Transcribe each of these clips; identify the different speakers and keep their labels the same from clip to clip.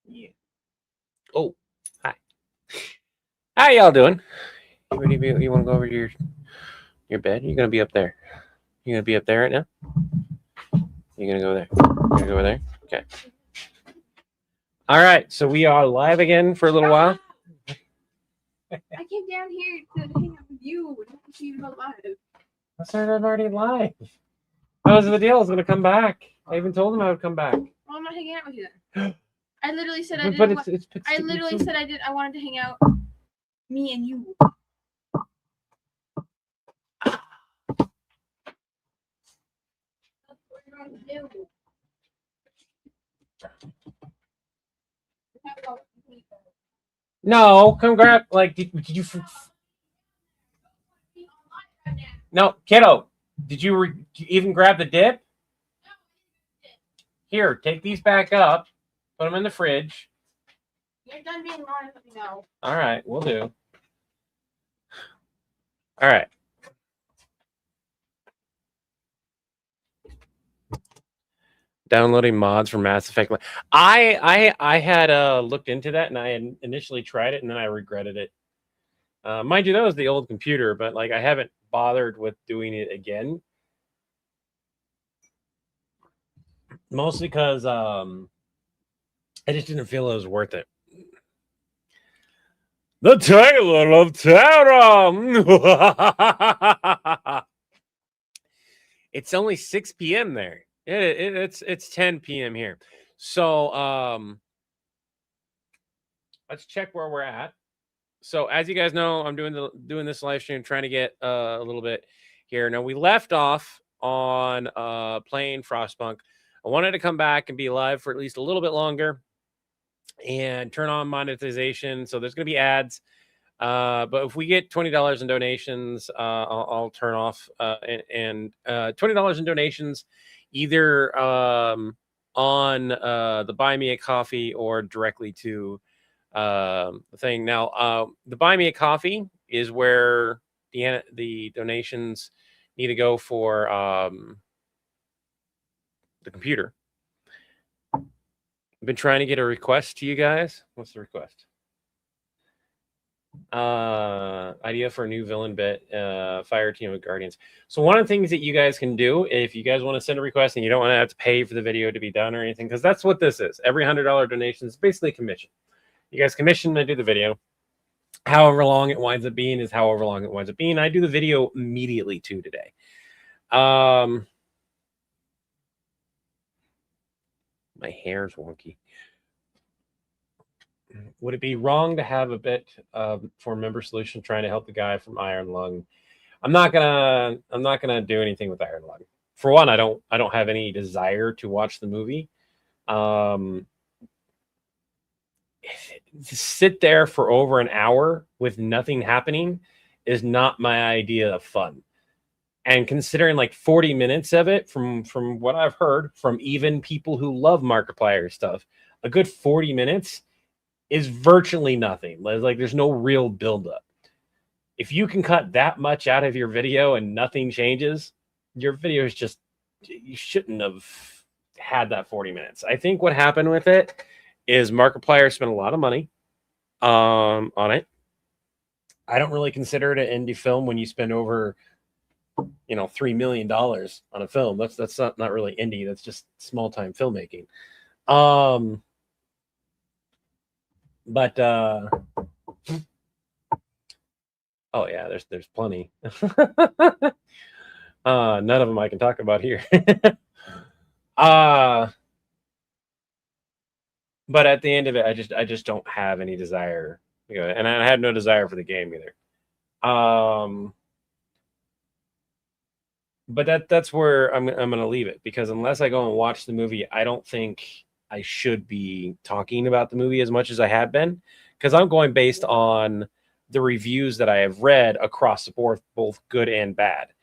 Speaker 1: Yeah. Oh, hi. How y'all doing? You want to go over to your bed? You're gonna be up there. You're gonna be up there right now. You're gonna go there. You're gonna go over there. Okay. All right. So we are live again for a little while.
Speaker 2: I came down here to hang out with you. Not to see you about live.
Speaker 1: I started already live. That was the deal. I was gonna come back. I even told him I would come back.
Speaker 2: Well, I'm not hanging out with you then. I literally said I didn't.
Speaker 1: But it's
Speaker 2: I literally said I did. I wanted to hang out. Me and you. That's what you're going to do.
Speaker 1: No, come grab. Like, did you? No, kiddo. Did you even grab the dip? Here, take these back up. Put them in the fridge.
Speaker 2: You're done being honest with me now.
Speaker 1: All right, we'll do. All right. Downloading mods for Mass Effect. I had looked into that, and I had initially tried it, and then I regretted it. Mind you, that was the old computer, but like I haven't bothered with doing it again. Mostly because I just didn't feel it was worth it. The Tailor of Terra. It's only 6 p.m. there. It's 10 p.m. here. So let's check where we're at. So as you guys know, I'm doing this live stream, trying to get a little bit here. Now we left off on playing Frostpunk. I wanted to come back and be live for at least a little bit longer and turn on monetization. So there's going to be ads. But if we get $20 in donations, I'll turn off and $20 in donations, either on the Buy Me a Coffee or directly to the thing. Now, the Buy Me a Coffee is where the donations need to go for the computer. I've been trying to get a request to you guys. What's the request? Idea for a new villain bit, fire team of guardians. So one of the things that you guys can do, if you guys want to send a request and you don't want to have to pay for the video to be done or anything, because that's what this is. Every $100 donation is basically a commission. You guys commission to do the video. However long it winds up being is however long it winds up being. I do the video immediately too today. My hair's wonky. Would it be wrong to have a bit for Member Solution trying to help the guy from Iron Lung? I'm not gonna do anything with Iron Lung. For one, I don't have any desire to watch the movie. To sit there for over an hour with nothing happening is not my idea of fun. And considering like 40 minutes of it, from what I've heard from even people who love Markiplier stuff, a good 40 minutes is virtually nothing. Like there's no real buildup. If you can cut that much out of your video and nothing changes, your video is just, you shouldn't have had that 40 minutes. I think what happened with it is Markiplier spent a lot of money on it. I don't really consider it an indie film when you spend over $3 million on a film. That's not really indie. That's just small time filmmaking. But oh yeah, there's plenty. None of them I can talk about here. But at the end of it, I just don't have any desire, and I had no desire for the game either. But that's where I'm gonna leave it, because unless I go and watch the movie, I don't think I should be talking about the movie as much as I have been, because I'm going based on the reviews that I have read across the board, both good and bad.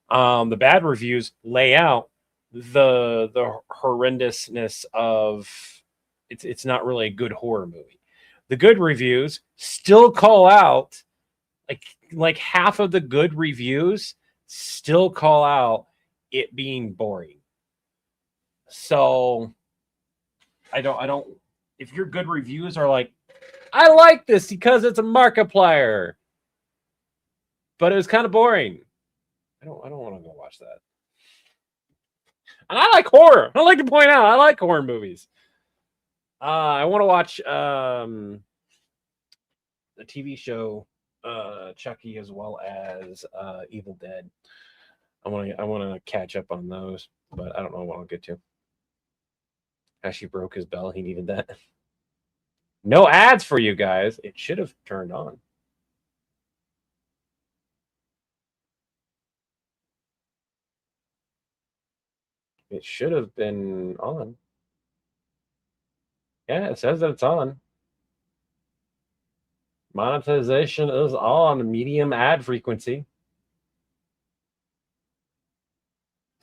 Speaker 1: The bad reviews lay out the horrendousness of it's not really a good horror movie. The good reviews still call out, like half of the good reviews still call out it being boring. So I don't. If your good reviews are like, I like this because it's a Markiplier, but it was kind of boring. I don't want to go watch that. And I like horror. I like to point out I like horror movies. I want to watch the TV show Chucky as well as Evil Dead. I want to catch up on those, but I don't know what I'll get to. Actually broke his bell. He needed that. No ads for you guys. It should have turned on. It should have been on. Yeah, it says that it's on. Monetization is on. Medium ad frequency.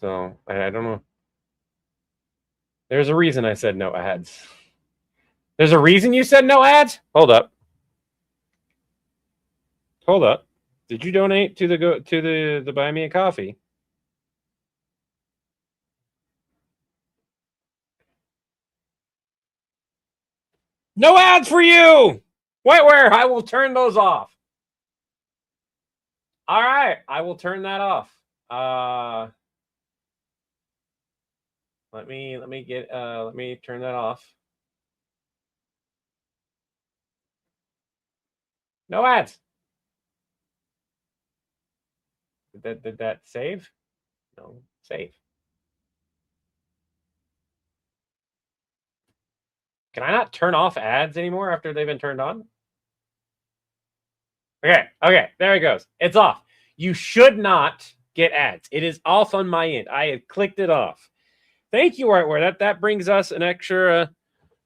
Speaker 1: So I don't know. There's a reason I said no ads. There's a reason you said no ads? Hold up. Hold up. Did you donate to the Buy Me a Coffee? No ads for you. Whiteware, I will turn those off. All right, I will turn that off. Let me turn that off. No ads. Did that save? No, save. Can I not turn off ads anymore after they've been turned on? Okay, there it goes. It's off. You should not get ads. It is off on my end. I had clicked it off. Thank you, Artware. That brings us an extra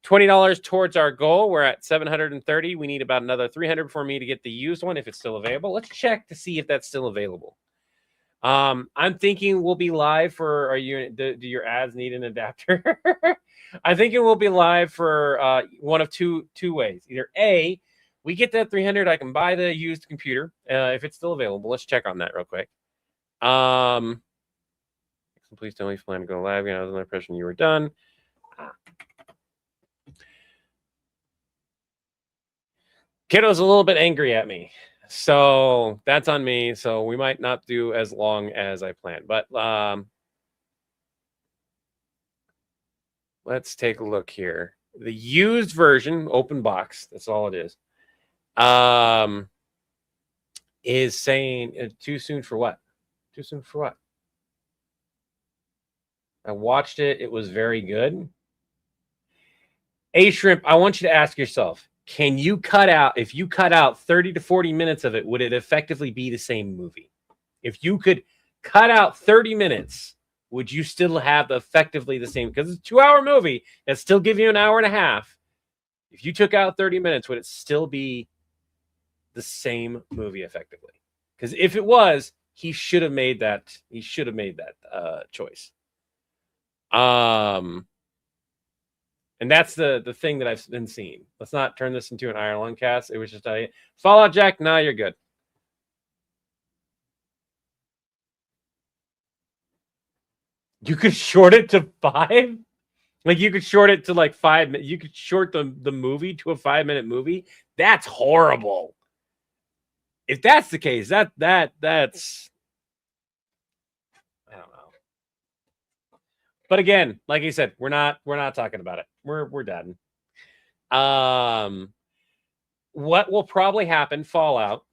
Speaker 1: $20 towards our goal. We're at 730. We need about another 300 for me to get the used one if it's still available. Let's check to see if that's still available. I'm thinking we'll be live for. Do your ads need an adapter? I'm thinking we'll be live for one of two ways. Either A, we get that 300, I can buy the used computer if it's still available. Let's check on that real quick. Please tell me if you plan to go live. I was under the impression you were done. Kiddo's a little bit angry at me, so that's on me. So we might not do as long as I planned, but let's take a look here. The used version, open box, that's all it is saying too soon for what? Too soon for what? I watched it. It was very good. A Shrimp, I want you to ask yourself, can you cut out, if you cut out 30 to 40 minutes of it, would it effectively be the same movie? If you could cut out 30 minutes, would you still have effectively the same? Because it's a 2-hour movie that still give you an hour and a half. If you took out 30 minutes, would it still be the same movie effectively? Because if it was, he should have made that. He should have made that choice. And that's the thing that I've been seeing. Let's not turn this into an Ireland cast. It was just a Fallout Jack. Nah, you're good. You could short it to 5. Like you could short it to like 5 minutes. You could short the movie to a 5-minute movie. That's horrible. If that's the case, that's I don't know. But again, like I said, we're not talking about it. We're done. What will probably happen, Fallout,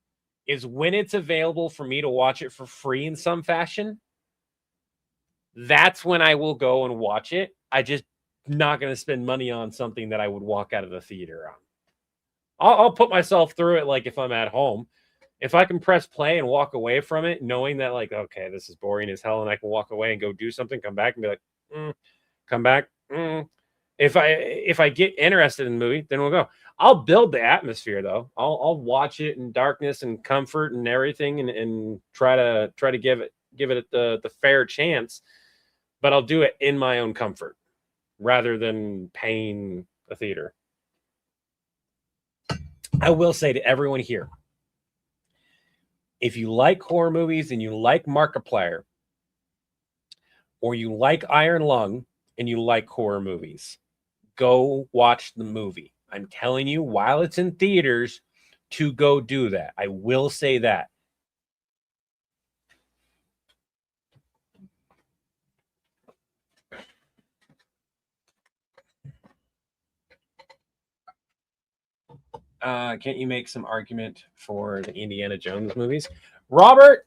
Speaker 1: is when it's available for me to watch it for free in some fashion, that's when I will go and watch it. I just not going to spend money on something that I would walk out of the theater on. I'll put myself through it like if I'm at home. If I can press play and walk away from it, knowing that like, okay, this is boring as hell, and I can walk away and go do something, come back and be like, come back. If I get interested in the movie, then we'll go. I'll build the atmosphere though. I'll watch it in darkness and comfort and everything, and try to give it the fair chance. But I'll do it in my own comfort rather than paying a theater. I will say to everyone here, if you like horror movies and you like Markiplier, or you like Iron Lung and you like horror movies, go watch the movie. I'm telling you, while it's in theaters, to go do that. I will say that. Can't you make some argument for the Indiana Jones movies, Robert?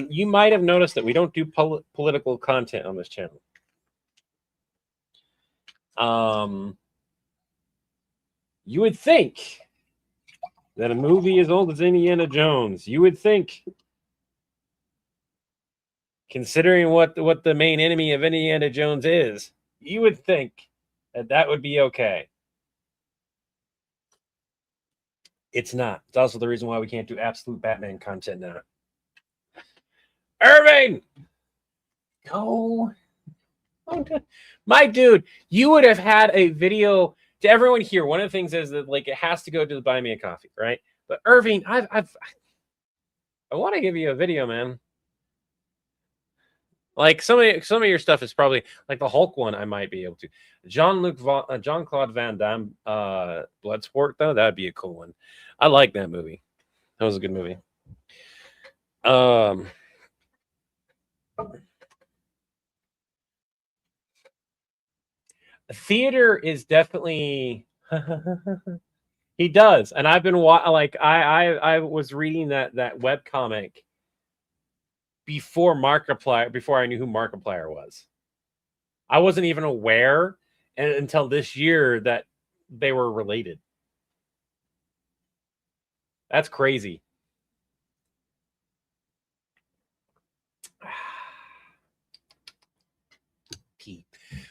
Speaker 1: You might have noticed that we don't do political content on this channel. You would think that a movie as old as Indiana Jones, you would think, considering what the main enemy of Indiana Jones is, you would think that would be okay. It's not. It's also the reason why we can't do absolute Batman content now. Irving! Go. Oh, my dude, you would have had a video to everyone here. One of the things is that like it has to go to the Buy Me a Coffee, right? But Irving, I want to give you a video, man. Like some of your stuff is probably like the Hulk one. I might be able to. Jean-Claude Van Damme, Bloodsport though. That'd be a cool one. I like that movie. That was a good movie. Theater is definitely. He does, and I've been like I was reading that web comic before Markiplier, before I knew who Markiplier was. I wasn't even aware until this year that they were related. That's crazy.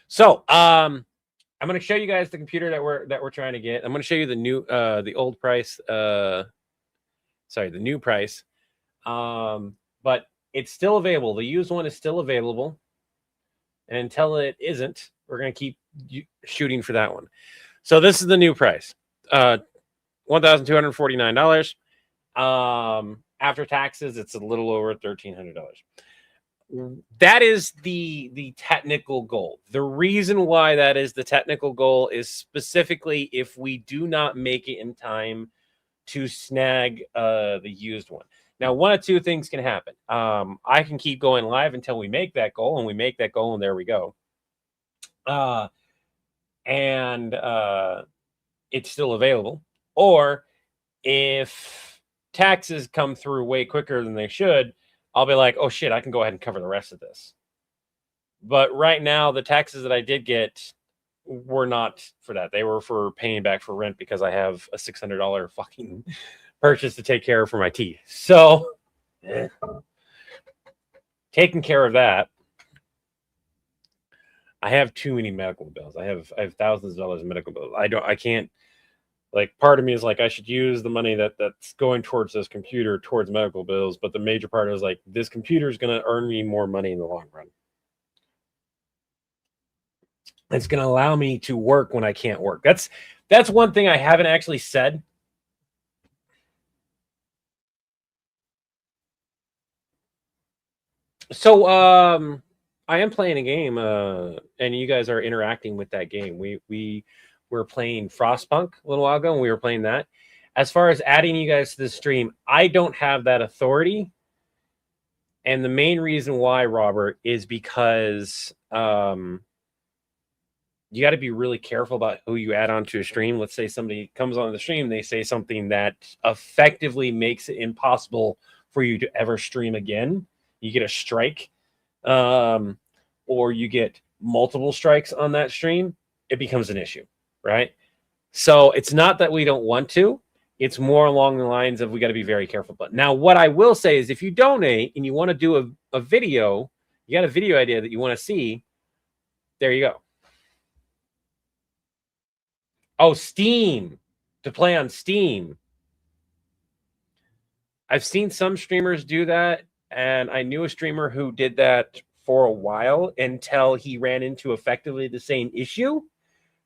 Speaker 1: So, I'm going to show you guys the computer that we're trying to get. I'm going to show you the new the old price the new price. But it's still available. The used one is still available. And until it isn't, we're going to keep shooting for that one. So this is the new price. $1,249. After taxes, it's a little over $1,300. That is the technical goal. The reason why that is the technical goal is specifically if we do not make it in time to snag the used one. Now, one of two things can happen. I can keep going live until we make that goal, and we make that goal, and there we go. And it's still available. Or if taxes come through way quicker than they should, I'll be like, oh shit, I can go ahead and cover the rest of this. But right now, the taxes that I did get were not for that. They were for paying back for rent because I have a $600 fucking purchase to take care of for my teeth. So, taking care of that. I have too many medical bills. I have thousands of dollars in medical bills. I can't. Like, part of me is like, I should use the money that's going towards this computer towards medical bills. But the major part is like, this computer is going to earn me more money in the long run. It's going to allow me to work when I can't work. That's one thing I haven't actually said. So, I am playing a game, and you guys are interacting with that game. We were playing Frostpunk a little while ago, and we were playing that. As far as adding you guys to the stream, I don't have that authority. And the main reason why, Robert, is because you got to be really careful about who you add onto a stream. Let's say somebody comes on the stream, they say something that effectively makes it impossible for you to ever stream again. You get a strike, or you get multiple strikes on that stream, it becomes an issue. Right? So it's not that we don't want to. It's more along the lines of we got to be very careful. But now what I will say is if you donate and you want to do a video, you got a video idea that you want to see, there you go. Oh, Steam. To play on Steam. I've seen some streamers do that, and I knew a streamer who did that for a while until he ran into effectively the same issue.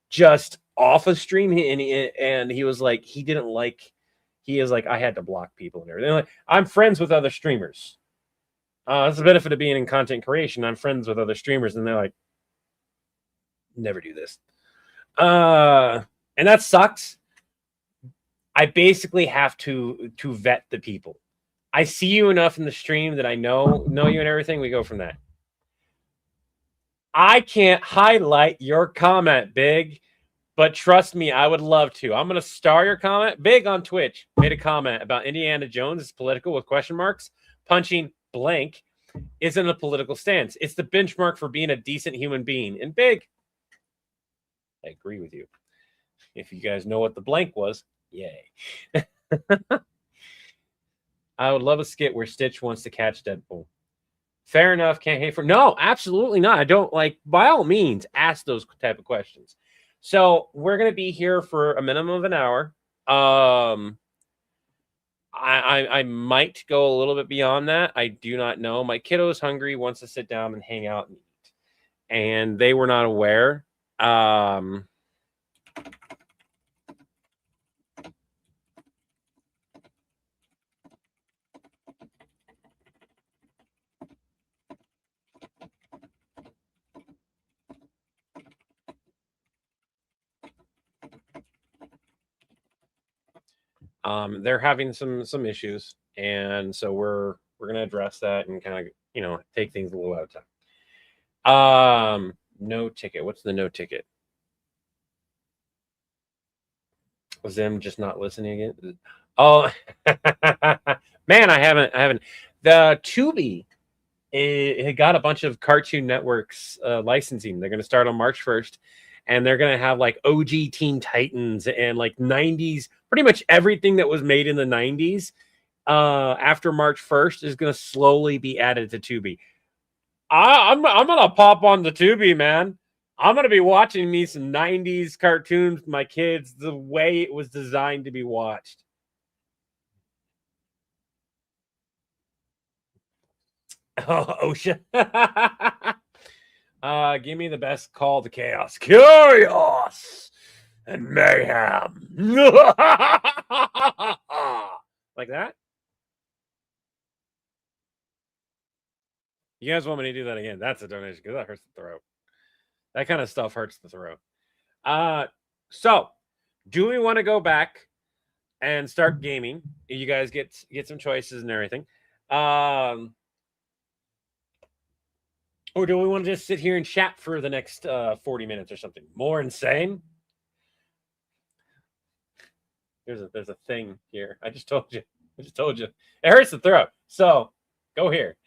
Speaker 1: Just off a stream, and he was like, he is like, I had to block people and everything. Like, I'm friends with other streamers. That's the benefit of being in content creation. I'm friends with other streamers, and they're like, never do this. And that sucks. I basically have to vet the people. I see you enough in the stream that I know you and everything. We go from that. I can't highlight your comment, Big, but trust me, I would love to. I'm going to star your comment. Big on Twitch made a comment about Indiana Jones is political with question marks. Punching blank isn't a political stance. It's the benchmark for being a decent human being. And Big, I agree with you. If you guys know what the blank was, yay. I would love a skit where Stitch wants to catch Deadpool. Fair enough. Can't hate for no, absolutely not. I don't like. By all means, ask those type of questions. So we're gonna be here for a minimum of an hour. I might go a little bit beyond that. I do not know. My kiddo is hungry, wants to sit down and hang out and eat, and they were not aware. They're having some issues, and so we're gonna address that and kind of take things a little at a time. No ticket. What's the no ticket? Was them just not listening again? Oh, man, I haven't. The Tubi it got a bunch of Cartoon Network's licensing. They're going to start on March 1st, and they're going to have like OG Teen Titans and like 90s, pretty much everything that was made in the 90s after March 1st is going to slowly be added to Tubi. I'm going to pop on the Tubi, man. I'm going to be watching me some 90s cartoons with my kids the way it was designed to be watched. Oh, Osha. Give me the best call to chaos. Chaos and mayhem. Like that? You guys want me to do that again? That's a donation because that hurts the throat. That kind of stuff hurts the throat. So do we want to go back and start gaming? You guys get some choices and everything. Or do we want to just sit here and chat for the next 40 minutes or something? More insane? There's a thing here. I just told you. It hurts the throat. So go here.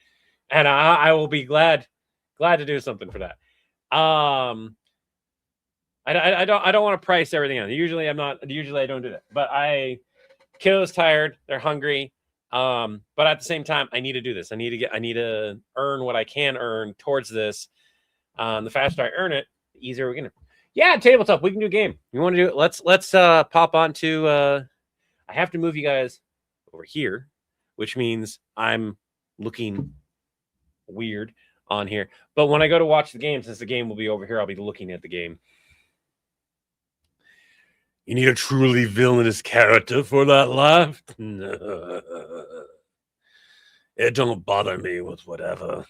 Speaker 1: And I will be glad to do something for that. I don't want to price everything out. Usually I don't do that. But kiddo's tired, they're hungry. But at the same time, I need to do this. I need to earn what I can earn towards this. The faster I earn it, the easier we're gonna. Yeah, tabletop. We can do a game. You want to do it? Let's pop on to. I have to move you guys over here, which means I'm looking weird on here. But when I go to watch the game, since the game will be over here, I'll be looking at the game. You need a truly villainous character for that laugh? It don't bother me with whatever.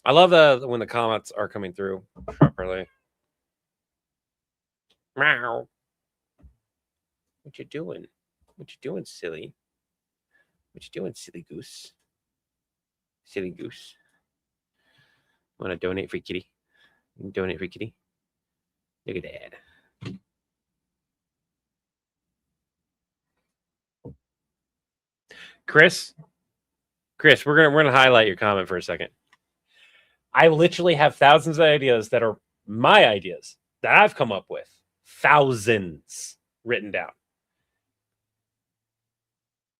Speaker 1: I love when the comments are coming through properly. Meow. What you doing? What you doing, silly? What you doing, silly goose? Silly goose. Want to donate for kitty? You can donate for kitty. Look at that. Chris, we're gonna highlight your comment for a second. I literally have thousands of ideas that are my ideas that I've come up with. Thousands written down.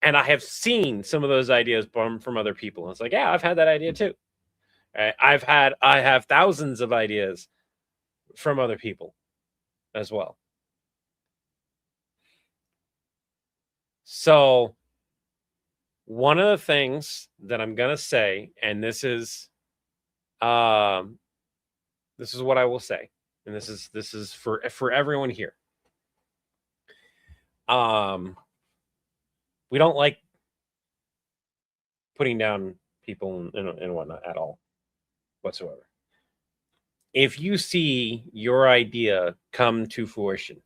Speaker 1: And I have seen some of those ideas from other people. And it's like, yeah, I've had that idea too. Right? I have thousands of ideas from other people as well. So one of the things that I'm gonna say, and this is what I will say, and this is for everyone here. We don't like putting down people and whatnot at all, whatsoever. if you see your idea come to fruition,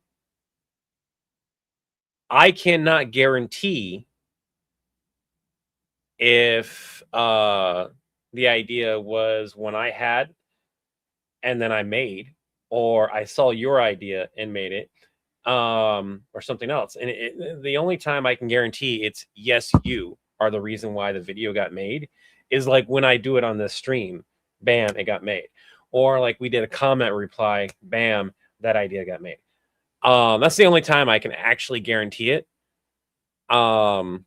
Speaker 1: I cannot guarantee if the idea was one I had and then I made, or I saw your idea and made it, or something else. And the only time I can guarantee it's yes, you are the reason why the video got made is like when I do it on this stream, bam, it got made. Or like we did a comment reply, bam, that idea got made. That's the only time I can actually guarantee it. You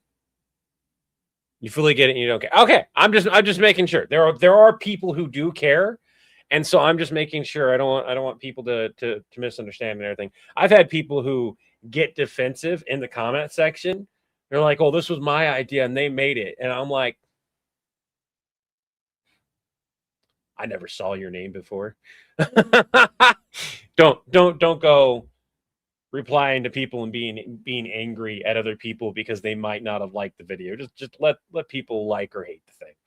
Speaker 1: fully get it and you don't care. Okay, I'm just making sure. There are people who do care. And so I'm just making sure I don't want people to misunderstand and everything. I've had people who get defensive in the comment section. They're like, "Oh, this was my idea and they made it." And I'm like, "I never saw your name before." Don't go replying to people and being angry at other people because they might not have liked the video. Just let people like or hate the thing.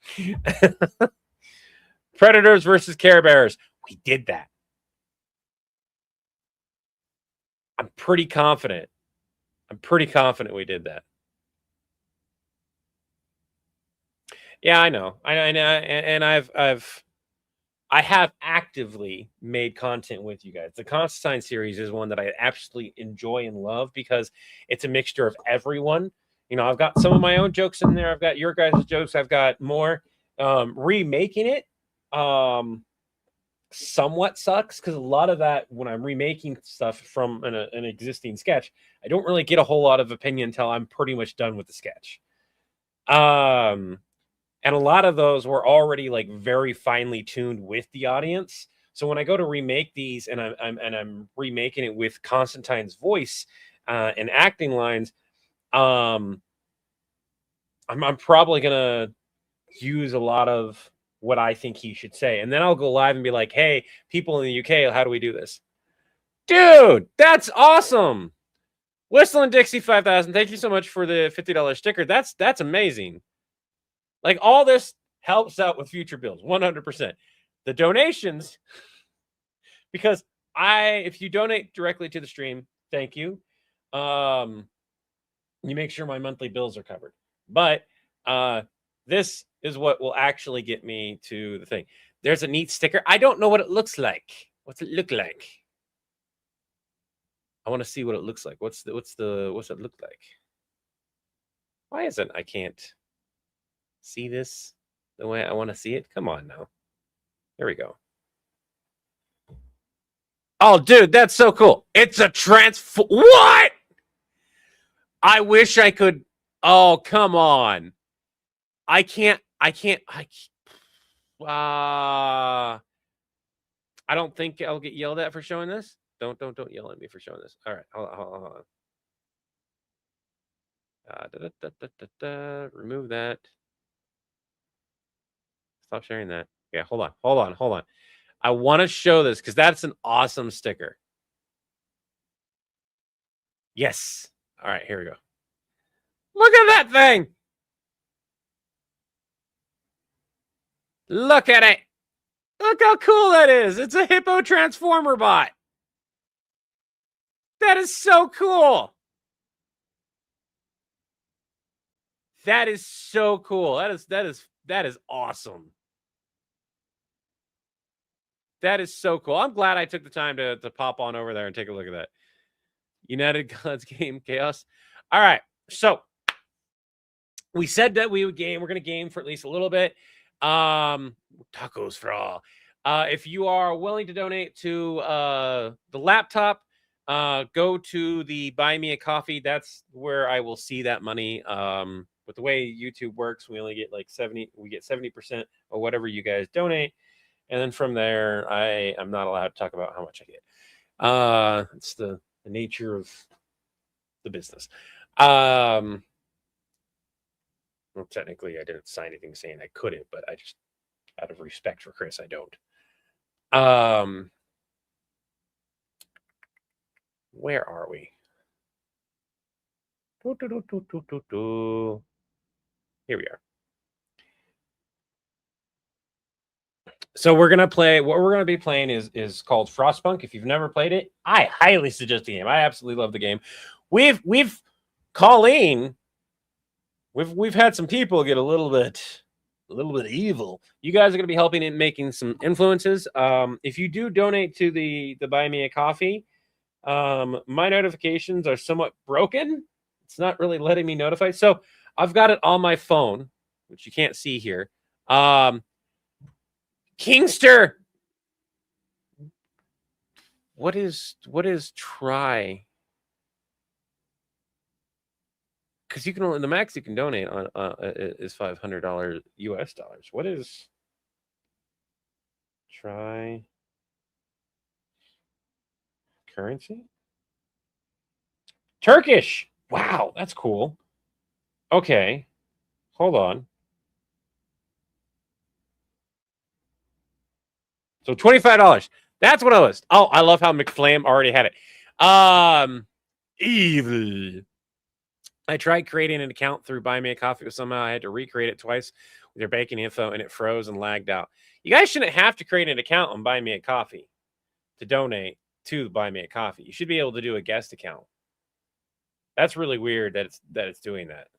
Speaker 1: Predators versus Care Bears. We did that. I'm pretty confident we did that. Yeah, I know. I know, and I have actively made content with you guys. The Constantine series is one that I absolutely enjoy and love because it's a mixture of everyone. You know, I've got some of my own jokes in there. I've got your guys' jokes. I've got more. Remaking it somewhat sucks because a lot of that, when I'm remaking stuff from an existing sketch, I don't really get a whole lot of opinion until I'm pretty much done with the sketch. And a lot of those were already like very finely tuned with the audience. So when I go to remake these and I'm remaking it with Constantine's voice and acting lines, I'm probably gonna use a lot of what I think he should say, and then I'll go live and be like, "Hey, people in the UK, how do we do this?" Dude, that's awesome. Whistling Dixie 5000, thank you so much for the $50 sticker. That's amazing. Like all this helps out with future builds, 100%. The donations, because if you donate directly to the stream, thank you. You make sure my monthly bills are covered. But this is what will actually get me to the thing. There's a neat sticker. I don't know what it looks like. What's it look like? I want to see what it looks like. What's it look like? Why isn't I can't see this the way I want to see it? Come on now. There we go. Oh, dude, that's so cool. It's a what? I wish I could. Oh, come on. I can't. I don't think I'll get yelled at for showing this. Don't yell at me for showing this. All right, hold on. Remove that. Stop sharing that. Yeah, hold on. I want to show this because that's an awesome sticker. Yes. All right, here we go. Look at that thing. Look at it. Look how cool that is. It's a Hippo Transformer bot. That is so cool. That is so cool. That is awesome. That is so cool. I'm glad I took the time to pop on over there and take a look at that. United Gods Game Chaos. All right. So we said that we would game. We're going to game for at least a little bit. Tacos for all. If you are willing to donate to the laptop, go to the Buy Me a Coffee. That's where I will see that money. With the way YouTube works, we only get like 70. We get 70% of whatever you guys donate, and then from there, I'm not allowed to talk about how much I get. It's the nature of the business. Well, technically, I didn't sign anything saying I couldn't, but I just, out of respect for Chris, I don't. Where are we? Here we are. So we're gonna play. What we're gonna be playing is called Frostpunk. If you've never played it, I highly suggest the game. I absolutely love the game. We've Colleen. We've had some people get a little bit evil. You guys are gonna be helping in making some influences. If you do donate to the Buy Me a Coffee, my notifications are somewhat broken. It's not really letting me notify. So I've got it on my phone, which you can't see here. Kingster, what is try? Because you can only the max you can donate on is $500 US dollars. What is try currency? Turkish. Wow, that's cool. Okay, hold on. So $25. That's what I was. Oh, I love how McFlam already had it. Evil. I tried creating an account through Buy Me a Coffee, but somehow I had to recreate it twice with your banking info, and it froze and lagged out. You guys shouldn't have to create an account on Buy Me a Coffee to donate to Buy Me a Coffee. You should be able to do a guest account. That's really weird that it's doing that.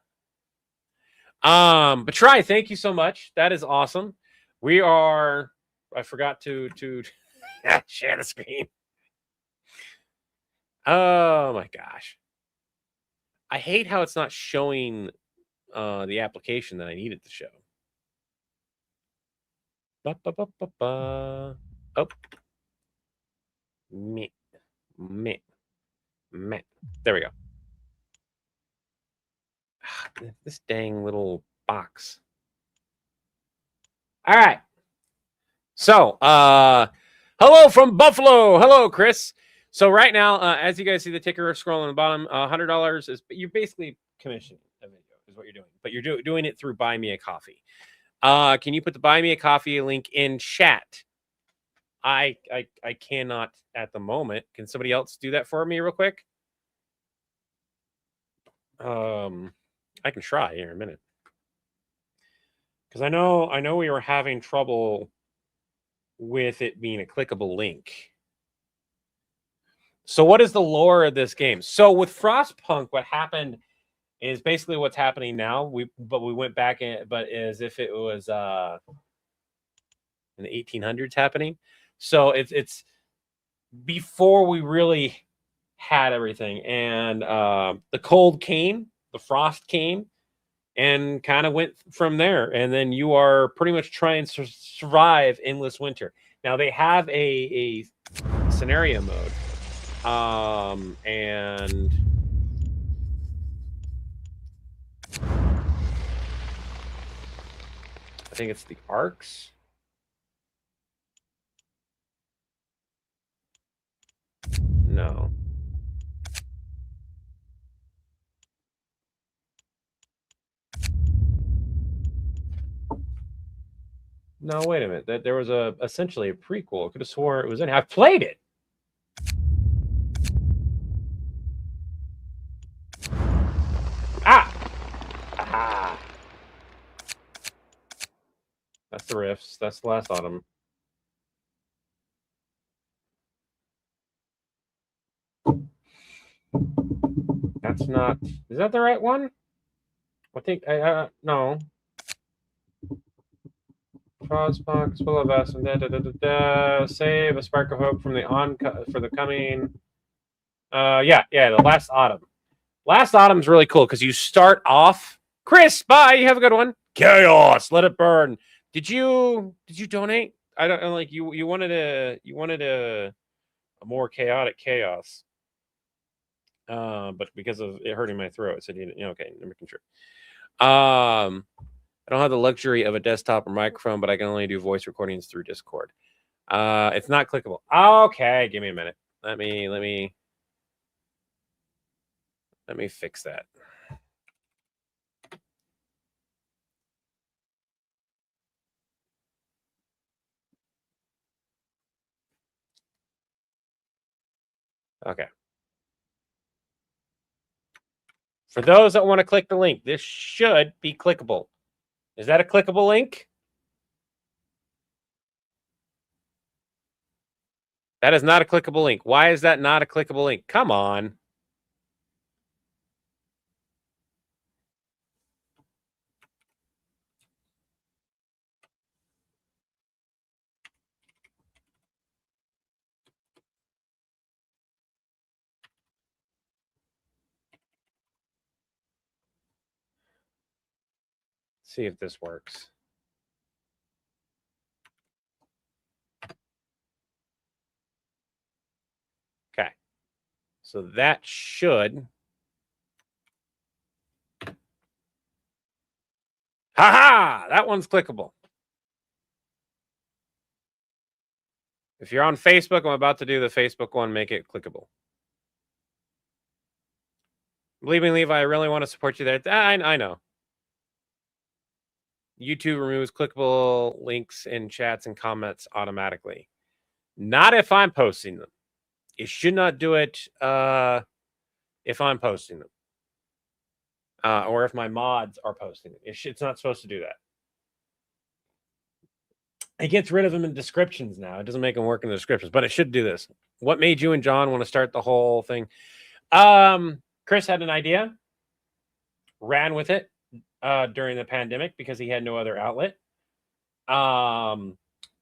Speaker 1: But try. Thank you so much. That is awesome. We are. I forgot to share the screen. Oh my gosh. I hate how it's not showing the application that I needed to show. Oh. Me. There we go. This dang little box. All right. So, hello from Buffalo. Hello, Chris. So right now, as you guys see the ticker scroll on the bottom, $100 is you're basically commissioning a video is what you're doing, but you're doing it through Buy Me a Coffee. Can you put the Buy Me a Coffee link in chat? I cannot at the moment. Can somebody else do that for me real quick? I can try here in a minute. Because I know we were having trouble with it being a clickable link. So what is the lore of this game? So with Frostpunk, what happened is basically what's happening now. We went back in, but as if it was in the 1800s happening. So it's before we really had everything, and the cold came, the frost came, and kind of went from there. And then you are pretty much trying to survive endless winter. Now they have a scenario mode, and I think it's the arcs. No. No, wait a minute. That there was essentially a prequel. I could have swore it was in. I've played it. Ah! Aha! That's the riffs. That's the last autumn. That's not. Is that the right one? I think. No. Frostpunk, full of us, and save a spark of hope from for the coming. Yeah, the last autumn. Last autumn's really cool because you start off. Chris, bye. You have a good one. Chaos, let it burn. Did you donate? I don't like you. You wanted a more chaotic chaos. But because of it hurting my throat, I said, okay, I'm making sure. I don't have the luxury of a desktop or microphone, but I can only do voice recordings through Discord. It's not clickable. Okay, give me a minute. Let me fix that. Okay. For those that want to click the link, this should be clickable. Is that a clickable link? That is not a clickable link. Why is that not a clickable link? Come on. See if this works. Okay. So that should. Ha! That one's clickable. If you're on Facebook, I'm about to do the Facebook one. Make it clickable. Believe me, Levi, I really want to support you there. I know. YouTube removes clickable links in chats and comments automatically. Not if I'm posting them. It should not do it if I'm posting them. Or if my mods are posting them. It's not supposed to do that. It gets rid of them in descriptions now. It doesn't make them work in the descriptions, but it should do this. What made you and John want to start the whole thing? Chris had an idea, ran with it during the pandemic because he had no other outlet.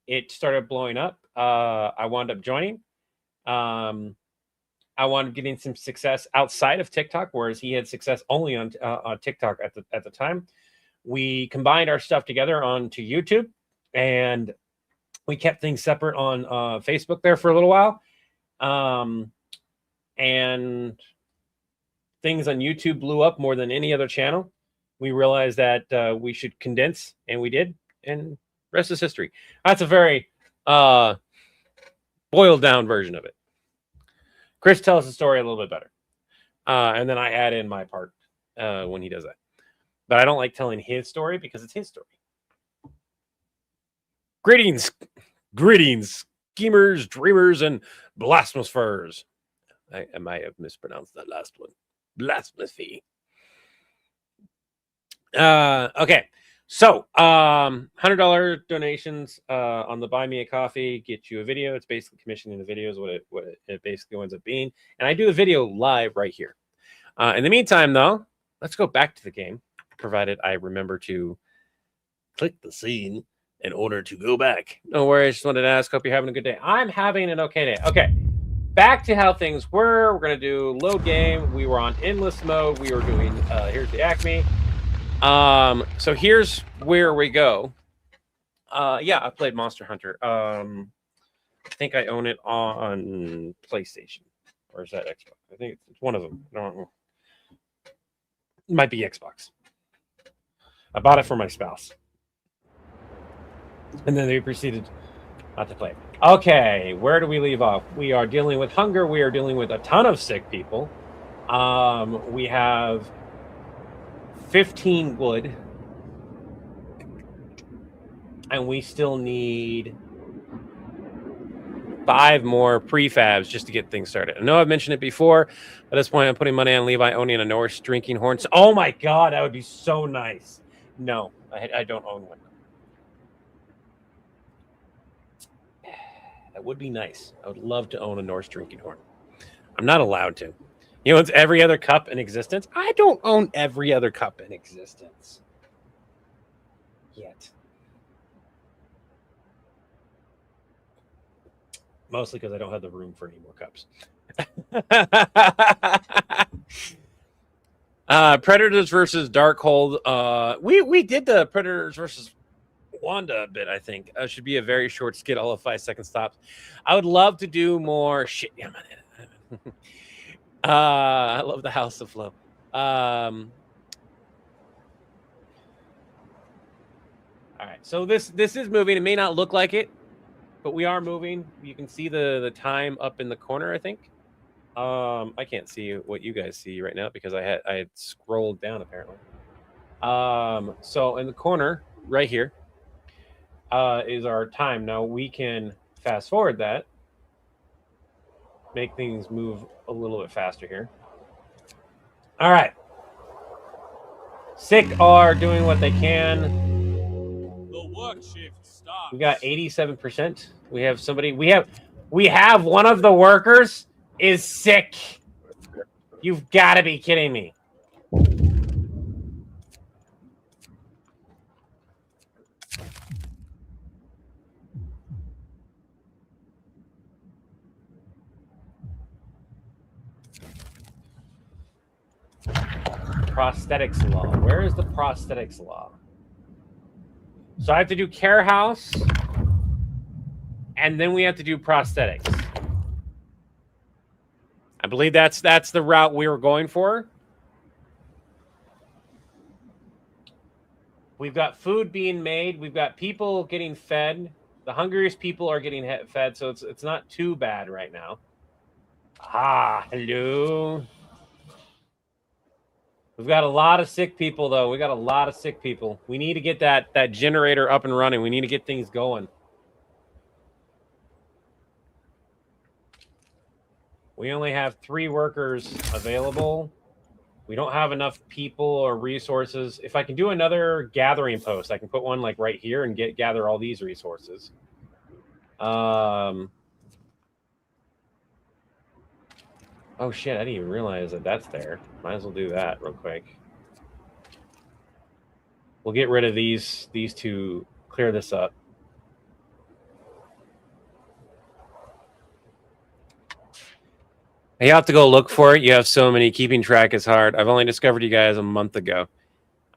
Speaker 1: It started blowing up. I wound up joining. I wound up getting some success outside of TikTok, whereas he had success only on TikTok at the time. We combined our stuff together onto YouTube, and we kept things separate on Facebook there for a little while. And things on YouTube blew up more than any other channel. We realized that we should condense, and we did, and rest is history. That's a very boiled down version of it. Chris tells the story a little bit better. And then I add in my part when he does that. But I don't like telling his story because it's his story. Greetings, schemers, dreamers, and blasphemous. I might have mispronounced that last one. Blasphemy. Okay. So, $100 donations on the Buy Me a Coffee get you a video. It's basically commissioning the videos, what it basically ends up being. And I do the video live right here. In the meantime, though, let's go back to the game, provided I remember to click the scene in order to go back. No worries. Just wanted to ask. Hope you're having a good day. I'm having an okay day. Okay. Back to how things were. We're going to do load game. We were on endless mode. We were doing, here's the Acme. So here's where we go. Yeah, I played Monster Hunter. I think I own it on PlayStation. Or is that Xbox? I think it's one of them. I don't know. It might be Xbox. I bought it for my spouse. And then they proceeded not to play. Okay, where do we leave off? We are dealing with hunger. We are dealing with a ton of sick people. We have 15 wood. And we still need 5 more prefabs just to get things started. I know I've mentioned it before. At this point, I'm putting money on Levi owning a Norse drinking horn. Oh my God, that would be so nice. No, I don't own one. That would be nice. I would love to own a Norse drinking horn. I'm not allowed to. You know, it's every other cup in existence. I don't own every other cup in existence. Yet. Mostly because I don't have the room for any more cups. Predators versus Darkhold. We did the Predators versus Wanda a bit, I think. Should be a very short skit, all of 5-second stops. I would love to do more shit. Yeah, I love the House of Flow. All right, so this is moving. It may not look like it, but we are moving. You can see the time up in the corner, I think. I can't see what you guys see right now because I had scrolled down apparently. So in the corner right here is our time. Now we can fast forward that, make things move a little bit faster here. All right. Sick are doing what they can. The work shift starts. We got 87%. We have somebody. We have We have one of the workers is sick. You've got to be kidding me. Prosthetics law. Where is the prosthetics law? So I have to do care house, and then we have to do prosthetics. I believe that's the route we were going for. We've got food being made. We've got people getting fed. The hungriest people are getting fed, so it's not too bad right now. Ah, hello. We've got a lot of sick people, though. We got a lot of sick people. We need to get that generator up and running. We need to get things going. We only have 3 workers available. We don't have enough people or resources. If I can do another gathering post, I can put one like right here and gather all these resources. Oh shit, I didn't even realize that that's there. Might as well do that real quick. We'll get rid of these two, clear this up. You have to go look for it. You have so many. Keeping track is hard. I've only discovered you guys a month ago.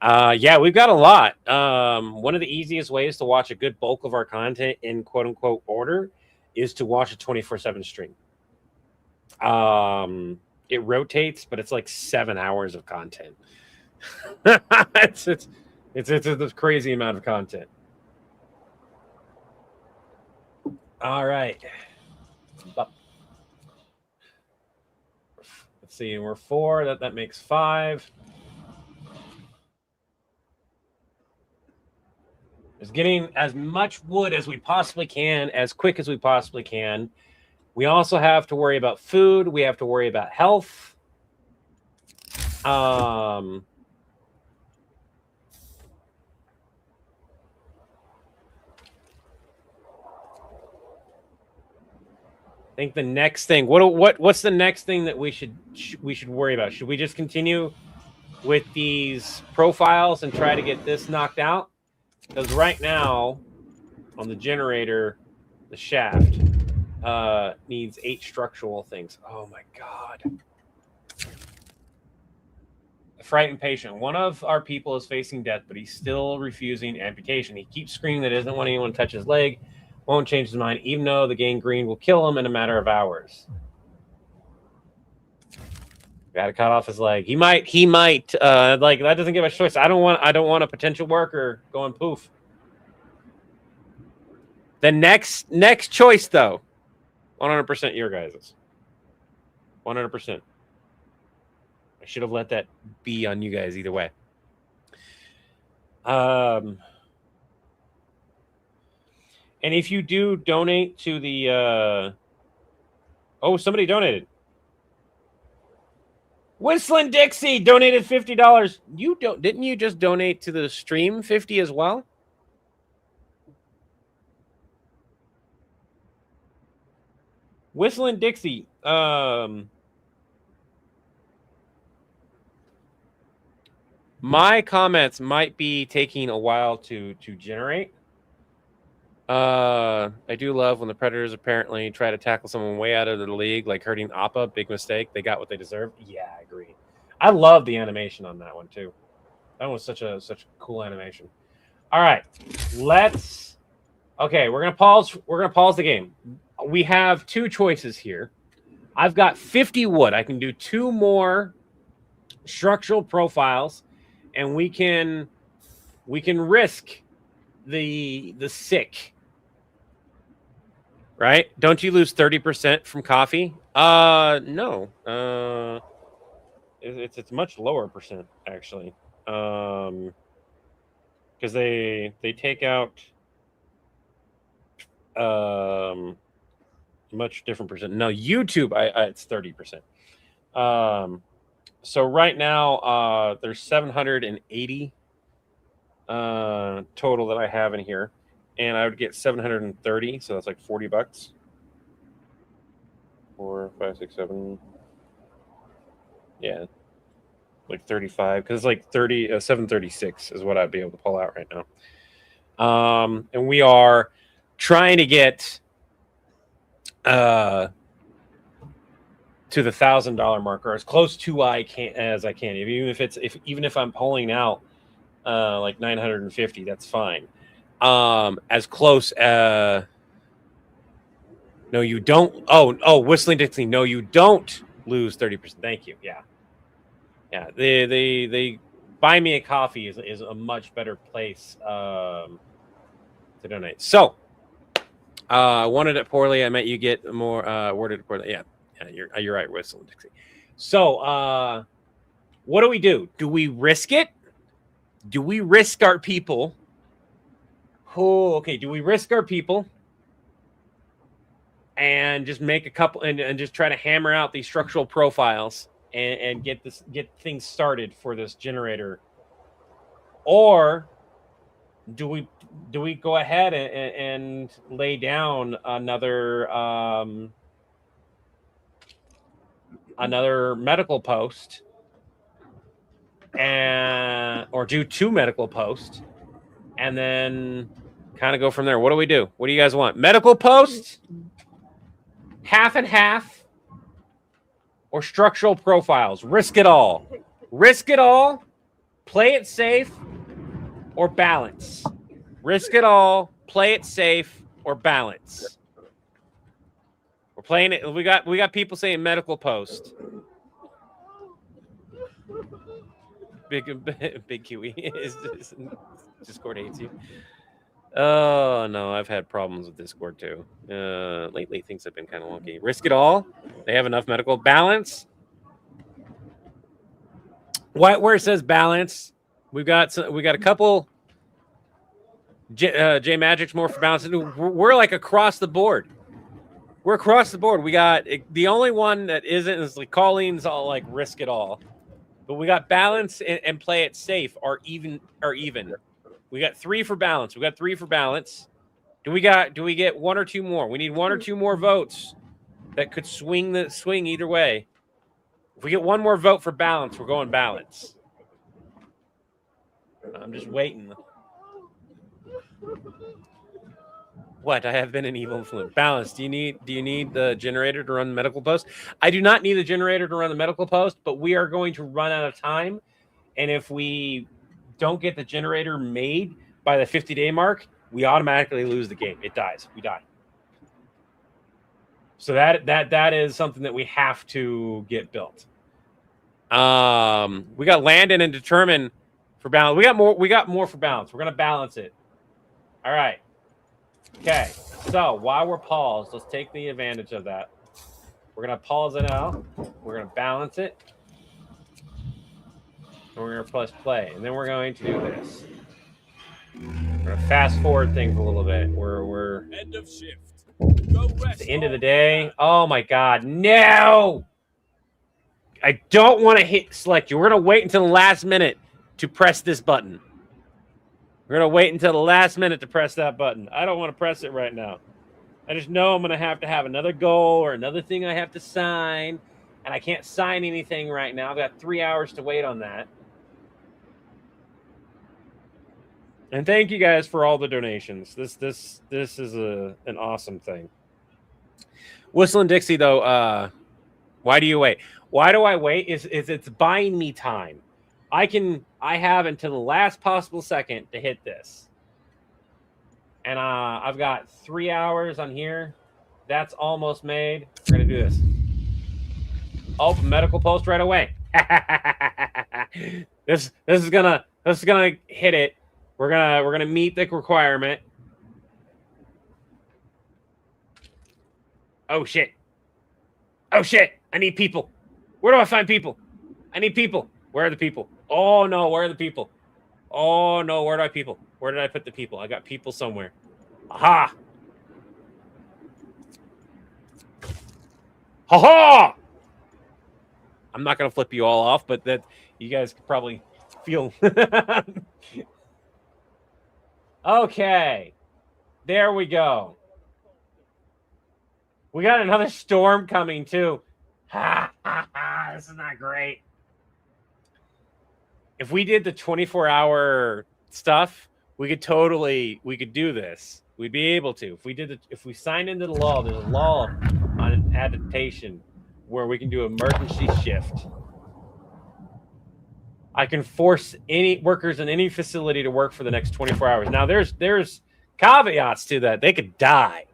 Speaker 1: Yeah, we've got a lot. One of the easiest ways to watch a good bulk of our content in quote unquote order is to watch a 24/7 stream. It rotates, but it's like 7 hours of content. it's a crazy amount of content. All right. Let's see. We're 4. That makes 5. Is getting as much wood as we possibly can, as quick as we possibly can. We also have to worry about food. We have to worry about health. I think the next thing. What's the next thing that we should worry about? Should we just continue with these profiles and try to get this knocked out? Because right now, on the generator, the shaft needs 8 structural things. Oh my god. A frightened patient. One of our people is facing death, but he's still refusing amputation. He keeps screaming that he doesn't want anyone to touch his leg, won't change his mind, even though the gangrene will kill him in a matter of hours. Gotta cut off his leg. He might like, that doesn't give us choice. I don't want a potential worker going poof. The next choice, though, 100% your guys's. 100%. I should have let that be on you guys either way. And if you do donate to the oh, somebody donated. Whistling Dixie donated $50. Didn't you just donate to the stream 50 as well? Whistling Dixie. My comments might be taking a while to generate. I do love when the Predators apparently try to tackle someone way out of the league, like hurting Appa. Big mistake. They got what they deserved. Yeah, I agree. I love the animation on that one too. That was such a cool animation. All right, okay, we're gonna pause the game. We have 2 choices here. I've got 50 wood. I can do 2 more structural profiles, and we can risk the sick. Right? Don't you lose 30% from coffee? No. It's much lower percent actually. Because they take out much different percent. No, YouTube, it's 30%. So right now, there's 780 total that I have in here, and I would get 730, so that's like $40. 4, 5, 6, 7. Yeah, like 35, because like 736 is what I'd be able to pull out right now. And we are trying to get to the $1,000 marker as close to as I can. Even if I'm pulling out like 950, that's fine. As close. No, you don't. Oh, Whistling Dixie. No, you don't lose 30%. Thank you. Yeah. They buy me a coffee is a much better place to donate. So, wanted it poorly. I meant you get more worded it poorly. Yeah, you're right, Whistling Dixie. So, what do we do? Do we risk it? Do we risk our people? Oh, okay. Do we risk our people and just make a couple and just try to hammer out these structural profiles and get things started for this generator? Or do we go ahead and lay down another medical post or do 2 medical posts and then kind of go from there? What do we do? What do you guys want? Medical post, half and half, or structural profiles? Risk it all. Risk it all, play it safe, or balance. Risk it all, play it safe, or balance. We're playing it. We got people saying medical post. Big Kiwi is Discord hates you. Oh no, I've had problems with Discord too. Lately things have been kind of wonky. Risk it all. They have enough medical balance. Where it says balance, we got a couple. J Magic's more for balance. We're like across the board. We're across the board. We got the only one that isn't is like Colleen's all like risk it all, but we got balance and play it safe are even. We got 3 for balance. We got 3 for balance. Do we get 1 or 2 more? We need 1 or 2 more votes that could swing either way. If we get 1 more vote for balance, we're going balance. I'm just waiting. What? I have been an evil influence. Balance. Do you need the generator to run the medical post? I do not need the generator to run the medical post, but we are going to run out of time. And if we don't get the generator made by the 50-day mark, we automatically lose the game. It dies. We die. So that is something that we have to get built. We got Landon and Determine for balance. We got more for balance. We're gonna balance it. All right. Okay. So while we're paused, let's take the advantage of that. We're gonna pause it out. We're gonna balance it. And we're gonna press play. And then we're going to do this. We're gonna fast forward things a little bit. We're
Speaker 3: end of shift.
Speaker 1: At the end of the day. Oh my god, no! I don't want to hit select you. We're gonna wait until the last minute to press this button. We're gonna wait until the last minute to press that button. I don't want to press it right now. I just know I'm gonna have to have another goal or another thing I have to sign, and I can't sign anything right now. I've got 3 hours to wait on that. And thank you guys for all the donations. This is an awesome thing. Whistling Dixie though, why do you wait? Why do I wait? Is it's buying me time. I have until the last possible second to hit this. And I've got 3 hours on here. That's almost made. We're gonna do this. Oh, medical post right away. This is gonna hit it. We're gonna meet the requirement. Oh shit. Oh shit. I need people. Where do I find people? I need people. Where are the people? Oh no, where are the people? Oh no, where do I people? Where did I put the people? I got people somewhere. Aha! Ha ha! I'm not gonna flip you all off, but that you guys could probably feel. Okay. There we go. We got another storm coming too. This is not great. If we did the 24-hour stuff, we could do this. We'd be able to. If we signed into the law, there's a law on adaptation where we can do emergency shift. I can force any workers in any facility to work for the next 24 hours. Now there's caveats to that. They could die.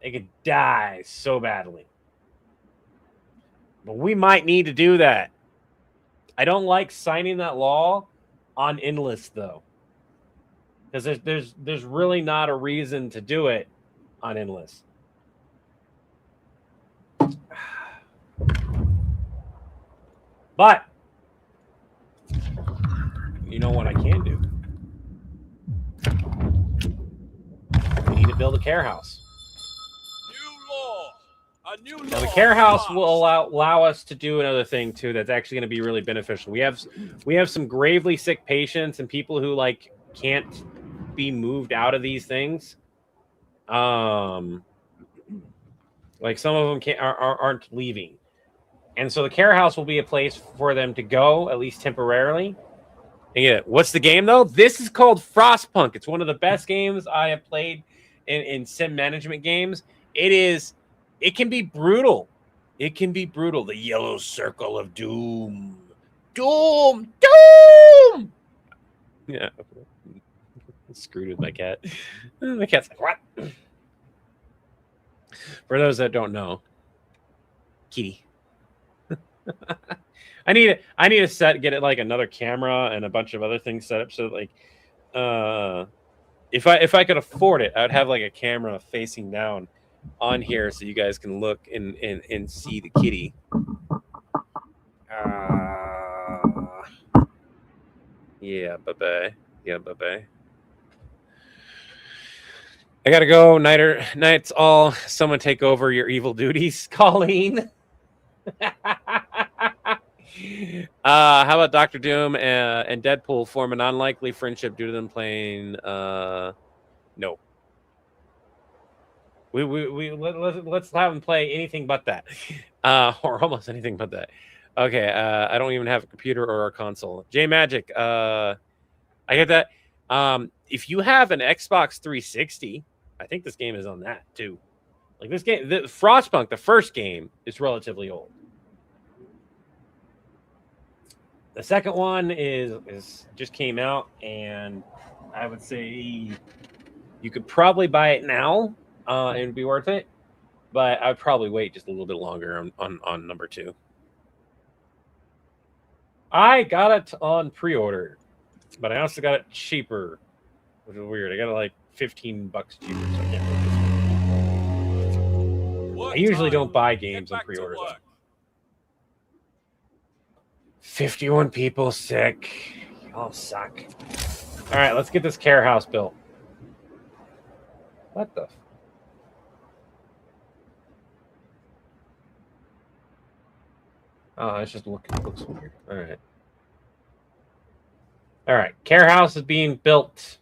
Speaker 1: They could die so badly. But we might need to do that. I don't like signing that law on Endless though. Because there's really not a reason to do it on Endless. But you know what I can do? We need to build a care house. Now the care house will allow us to do another thing too that's actually going to be really beneficial. We have some gravely sick patients and people who like can't be moved out of these things. Like some of them aren't leaving. And so the care house will be a place for them to go, at least temporarily. And yeah, what's the game though? This is called Frostpunk. It's one of the best games I have played in sim management games. It can be brutal. It can be brutal. The yellow circle of doom. Doom! Doom! Yeah. Screwed with my cat. My cat's like, what? For those that don't know, kitty. I need to get it like another camera and a bunch of other things set up so that, like, if I could afford it, I would have like a camera facing down on here so you guys can look and see the kitty. Yeah, bye-bye. Yeah, bye-bye. I gotta go. Night's all. Someone take over your evil duties, Colleen. How about Dr. Doom and Deadpool form an unlikely friendship due to them playing? No. Let's have them play anything but that, or almost anything but that. Okay, I don't even have a computer or a console. J Magic, I get that. If you have an Xbox 360, I think this game is on that too. Like this game, the Frostpunk, the first game, is relatively old. The second one is just came out, and I would say you could probably buy it now. And it'd be worth it, but I'd probably wait just a little bit longer on number 2. I got it on pre-order, but I also got it cheaper, which is weird. I got it like $15 cheaper. So I can't I usually don't buy games on pre-order. 51 people sick. Y'all suck. All right, let's get this care house built. What the? Oh, it's just looks weird. All right. All right. Care house is being built.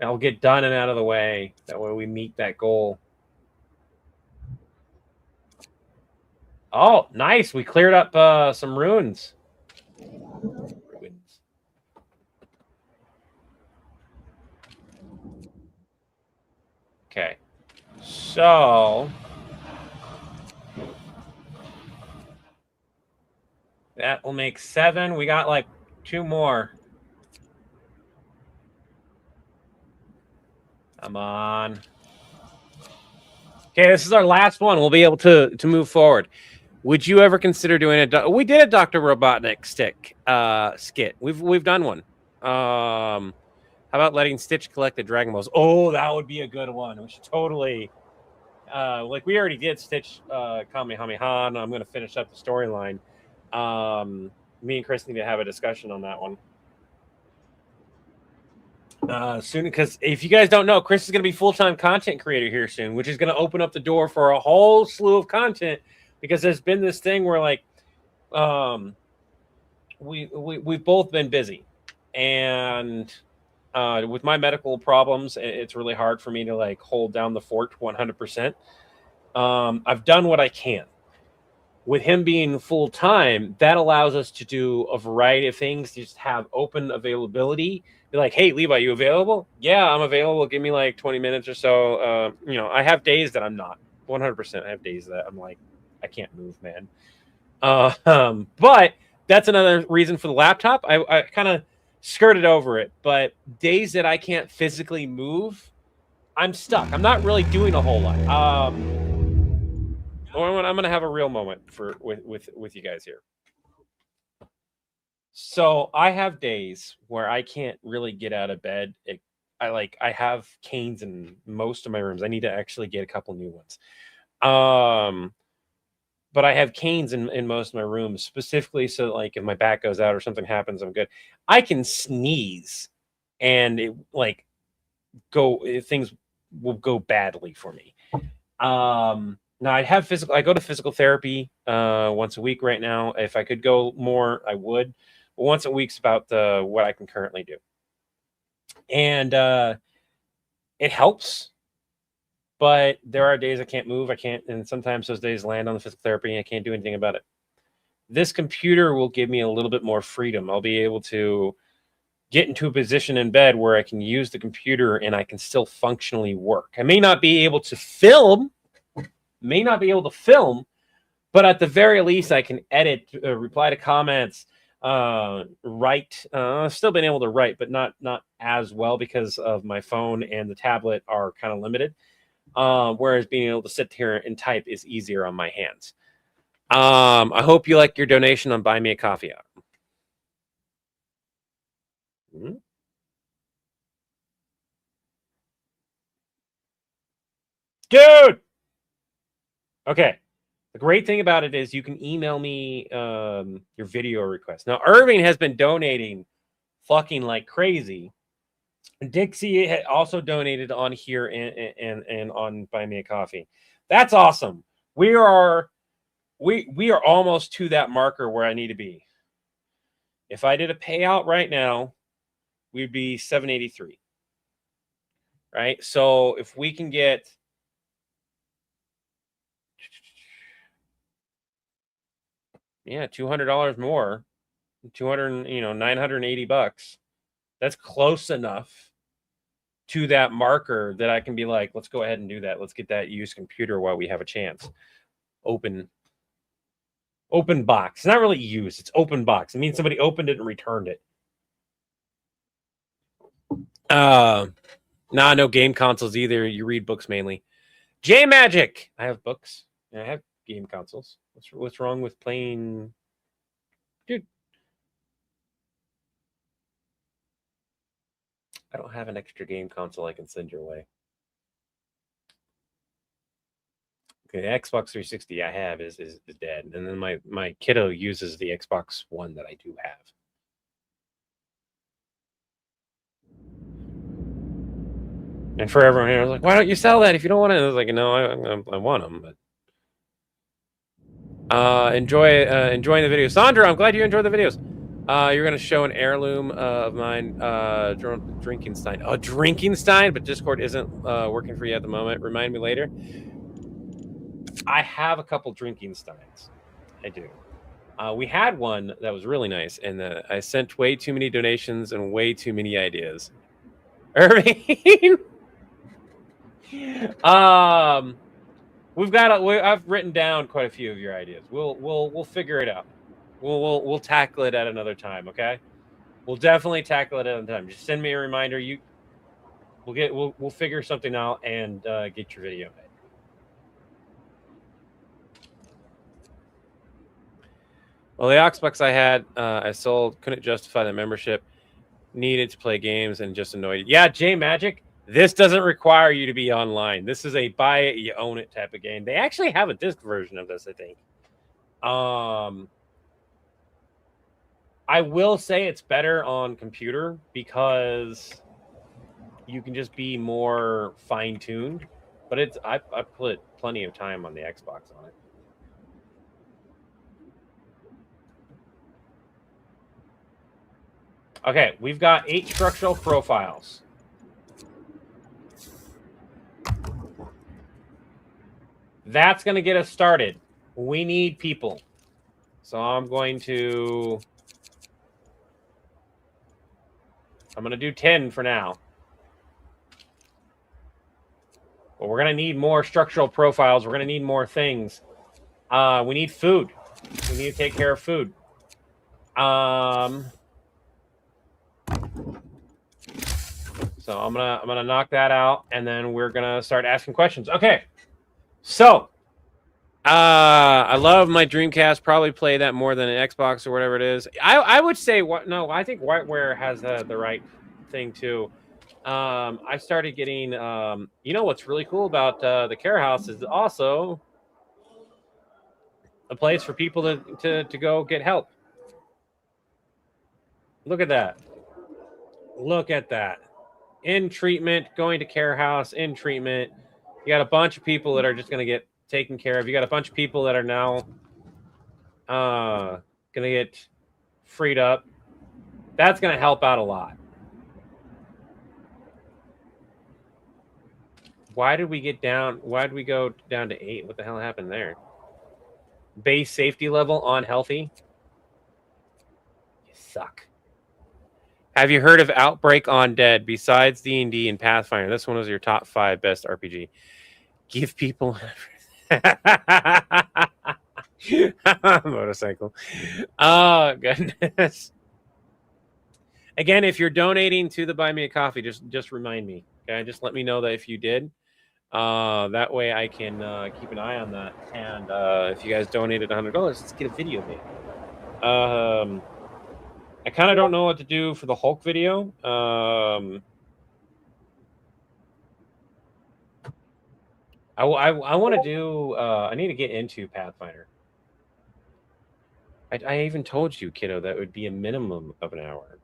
Speaker 1: I'll get done and out of the way. That way we meet that goal. Oh, nice. We cleared up some ruins. Okay. So that will make 7. We got like 2 more. Come on. Okay, this is our last one. We'll be able to move forward. Would you ever consider doing we did a Dr. Robotnik skit. We've done one. How about letting Stitch collect the Dragon Balls? Oh, that would be a good one. We should totally like we already did Stitch Kamehameha, and I'm gonna finish up the storyline. Me and Chris need to have a discussion on that one. Soon, because if you guys don't know, Chris is going to be full-time content creator here soon, which is going to open up the door for a whole slew of content, because there's been this thing where like we've both been busy, and With my medical problems, it's really hard for me to like hold down the fort 100%. I've done what I can. With him being full time, that allows us to do a variety of things. Just have open availability. Be like, hey, Levi, you available? Yeah, I'm available. Give me like 20 minutes or so. I have days that I'm not 100%. I have days that I'm like, I can't move, man. But that's another reason for the laptop. I kind of skirted over it, but days that I can't physically move, I'm stuck. I'm not really doing a whole lot. I'm gonna have a real moment with you guys here. So I have days where I can't really get out of bed. I have canes in most of my rooms. I need to actually get a couple new ones. But I have canes in most of my rooms specifically so that, like, if my back goes out or something happens, I'm good. I can sneeze and things will go badly for me. Now I go to physical therapy once a week right now. If I could go more, I would. But once a week's about what I can currently do. And it helps. But there are days I can't move. I can't, and sometimes those days land on the physical therapy and I can't do anything about it. This computer will give me a little bit more freedom. I'll be able to get into a position in bed where I can use the computer and I can still functionally work. I may not be able to film, but at the very least I can edit, reply to comments, write. I've still been able to write, but not as well because of my phone and the tablet are kind of limited. Whereas being able to sit here and type is easier on my hands. I hope you like your donation on Buy Me a Coffee Out. Dude! Okay. The great thing about it is you can email me your video request. Now, Irving has been donating fucking like crazy. Dixie had also donated on here and on Buy Me a Coffee. That's awesome. We are almost to that marker where I need to be. If I did a payout right now, we'd be 783. Right? So if we can get $200 more, 980 bucks. That's close enough to that marker that I can be like, let's go ahead and do that. Let's get that used computer while we have a chance. Open box. Not really used. It's open box. It means somebody opened it and returned it. No game consoles either. You read books mainly. J Magic. I have books. And I have game consoles. What's wrong with playing? Dude, I don't have an extra game console I can send your way. Okay, the Xbox 360 I have is dead, and then my kiddo uses the Xbox One that I do have. And for everyone here, I was like, "Why don't you sell that if you don't want it?" I was like, "No, I want them." But enjoying the video, Sandra. I'm glad you enjoyed the videos. You're gonna show an heirloom of mine, drinking stein. Oh, drinking stein, but Discord isn't working for you at the moment. Remind me later. I have a couple drinking steins. I do. We had one that was really nice, and I sent way too many donations and way too many ideas. Irving, I've written down quite a few of your ideas. We'll figure it out. We'll tackle it at another time. Okay, we'll definitely tackle it at another time. Just send me a reminder. We'll figure something out and get your video made. Well, the Xbox I had, I sold, couldn't justify the membership, needed to play games, and just annoyed. Yeah, J Magic, this doesn't require you to be online. This is a buy it, you own it type of game. They actually have a disc version of this, I think. I will say it's better on computer because you can just be more fine-tuned. But I put plenty of time on the Xbox on it. Okay, we've got 8 structural profiles. That's going to get us started. We need people. So I'm going to do 10 for now. But we're going to need more structural profiles. We're going to need more things. We need food. We need to take care of food. So I'm gonna knock that out, and then we're gonna start asking questions. Okay. So I love my Dreamcast. Probably play that more than an Xbox or whatever it is. I would say no. I think Whiteware has the right thing too. I started getting. You know what's really cool about the Care House is also a place for people to go get help. Look at that. Look at that. In treatment, going to Care House, in treatment. You got a bunch of people that are just going to get taken care of. You got a bunch of people that are now going to get freed up. That's going to help out a lot. Why did we get down? Why did we go down to 8? What the hell happened there? Base safety level on healthy. You suck. Have you heard of Outbreak on Dead? Besides D&D and Pathfinder, this one was your top 5 best RPG. Give people motorcycle. Oh goodness. Again, if you're donating to the Buy Me a Coffee, just remind me. Okay, just let me know that if you did. That way I can keep an eye on that. And if you guys donated $100, let's get a video made. I kind of don't know what to do for the Hulk video. I want to do. I need to get into Pathfinder. I even told you, kiddo, that would be a minimum of an hour.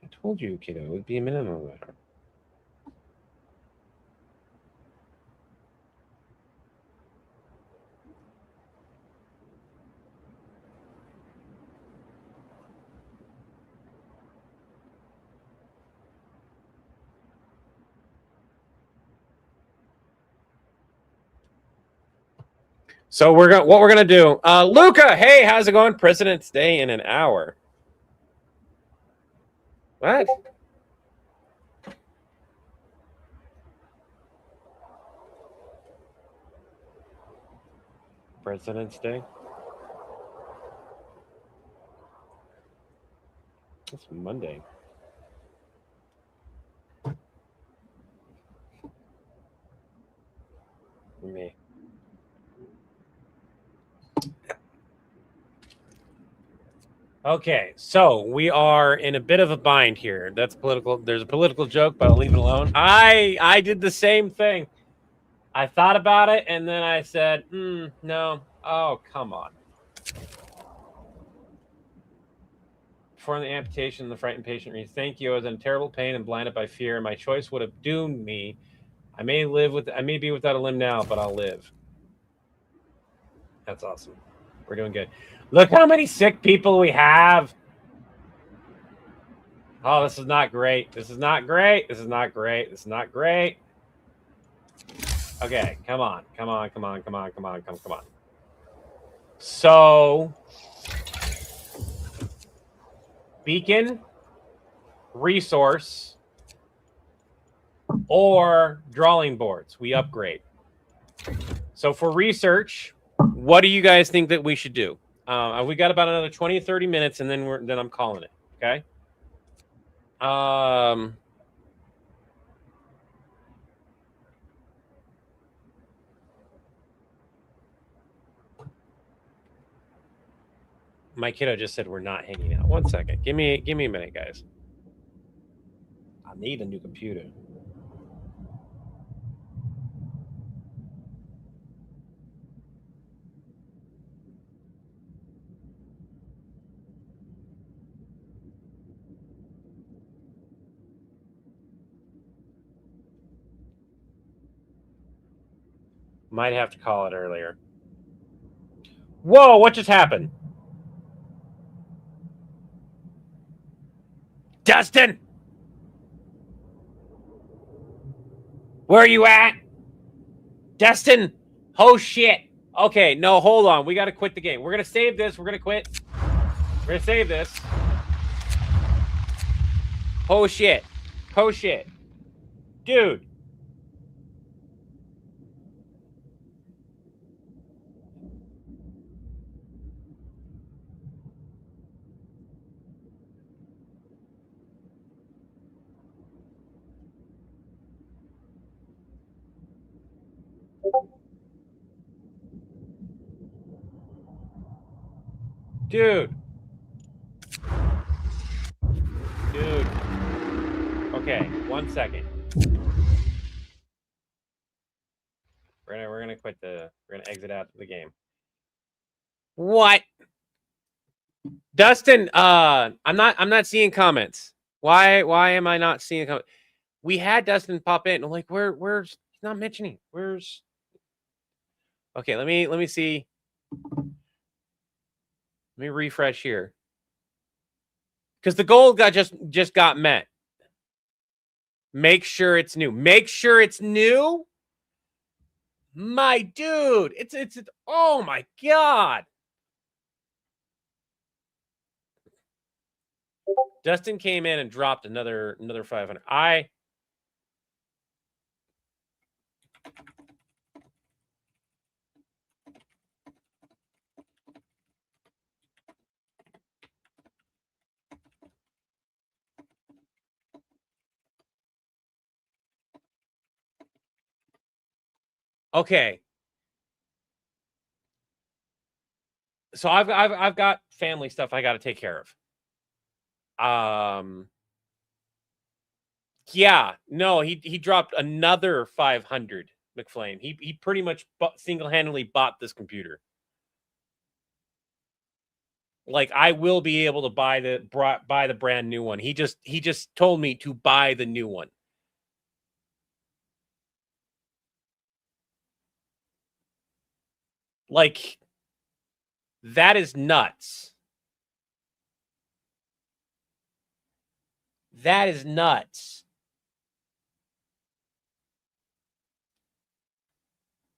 Speaker 1: I told you, kiddo, it would be a minimum of an hour. So what we're gonna do, Luca. Hey, how's it going? President's Day in an hour. What? President's Day. It's Monday. For me. Okay, so we are in a bit of a bind here. That's political. There's a political joke, but I'll leave it alone. I did the same thing. I thought about it, and then I said, no. Oh, come on. Before the amputation, the frightened patient reads, "Thank you. I was in terrible pain and blinded by fear. My choice would have doomed me. I may be without a limb now, but I'll live." That's awesome. We're doing good. Look how many sick people we have. Oh, this is not great. This is not great. This is not great. This is not great. Okay, come on. So, beacon, resource, or drawing boards. We upgrade. So for research, what do you guys think that we should do? We got about another 20 to 30 minutes, and then I'm calling it. Okay. My kiddo just said we're not hanging out. 1 second. Give me a minute, guys. I need a new computer. Might have to call it earlier. Whoa, what just happened? Dustin! Where are you at? Dustin! Oh, shit. Okay, no, hold on. We got to quit the game. We're going to save this. We're going to quit. We're going to save this. Oh, shit. Oh, shit. Dude. Dude. Dude. Okay, 1 second. We're gonna quit the. We're gonna exit out of the game. What? Dustin, I'm not seeing comments. Why am I not seeing comments? We had Dustin pop in. I'm like, where's he's not mentioning. Where's okay, let me see. Let me refresh here. Because the goal just got met. Make sure it's new. Make sure it's new. My dude, it's oh my god. Dustin came in and dropped another 500. Okay. So I've got family stuff I got to take care of. Yeah, no, he dropped another 500, McFlame. He pretty much single-handedly bought this computer. Like, I will be able to buy the brand new one. He just told me to buy the new one. Like, that is nuts. That is nuts.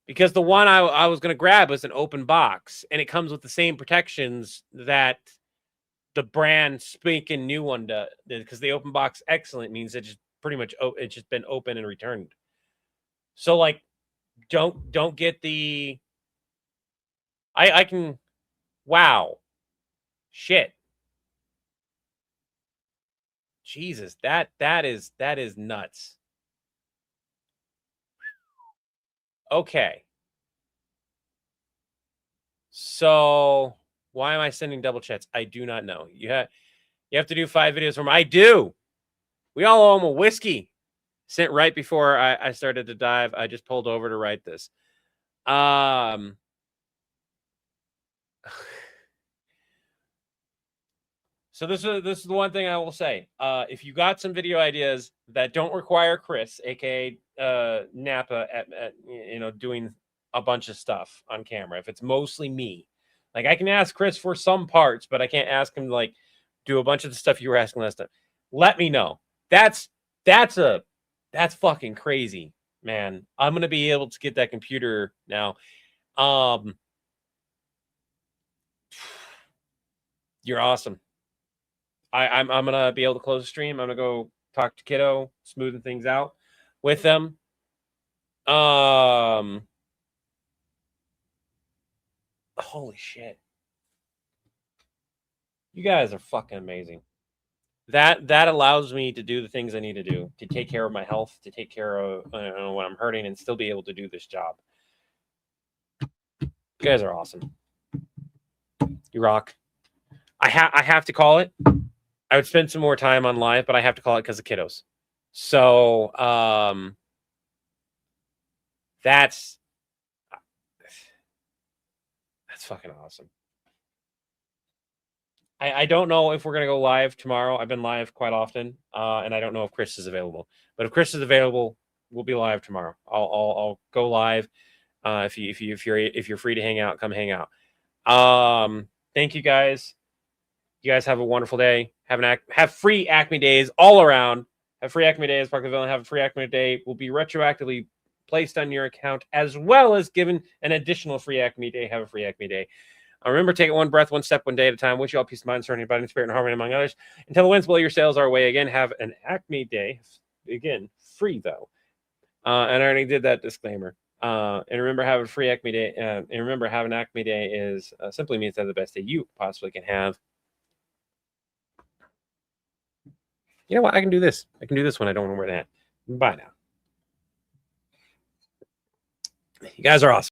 Speaker 1: Because the one I was going to grab was an open box, and it comes with the same protections that the brand spanking new one does. Because the open box excellent means it just pretty much it's just been open and returned. So like, don't get the. I can, wow, shit, Jesus, that is nuts. Okay. So why am I sending double chats? I do not know. You have to do 5 videos from. I do. We all owe him a whiskey. Sent right before I started to dive. I just pulled over to write this. So this is the one thing I will say. If you got some video ideas that don't require Chris, aka Napa, at doing a bunch of stuff on camera, if it's mostly me, like I can ask Chris for some parts, but I can't ask him to like do a bunch of the stuff you were asking last time. Let me know. That's fucking crazy, man. I'm gonna be able to get that computer now. You're awesome. I'm gonna be able to close the stream. I'm gonna go talk to Kiddo, smoothing things out with them. Holy shit. You guys are fucking amazing. That allows me to do the things I need to do, to take care of my health, to take care of when I'm hurting, and still be able to do this job. You guys are awesome. You rock. I have to call it. I would spend some more time on live, but I have to call it because of kiddos. So that's fucking awesome. I don't know if we're gonna go live tomorrow. I've been live quite often, and I don't know if Chris is available. But if Chris is available, we'll be live tomorrow. I'll go live. If you're free to hang out, come hang out. Thank you guys. You guys have a wonderful day. Have free Acme days all around. Have free Acme days. Park Villain, have a free Acme day. Will be retroactively placed on your account, as well as given an additional free Acme day. Have a free Acme day. Remember, take it one breath, one step, one day at a time. Wish you all peace of mind, serenity, body, spirit, and harmony, among others. Until the winds blow your sails our way again, have an Acme day. Again, free, though. And I already did that disclaimer. And remember, have a free Acme day. And remember, have an Acme day is simply means to have the best day you possibly can have. You know what? I can do this. I can do this when I don't want to wear that. Bye now. You guys are awesome.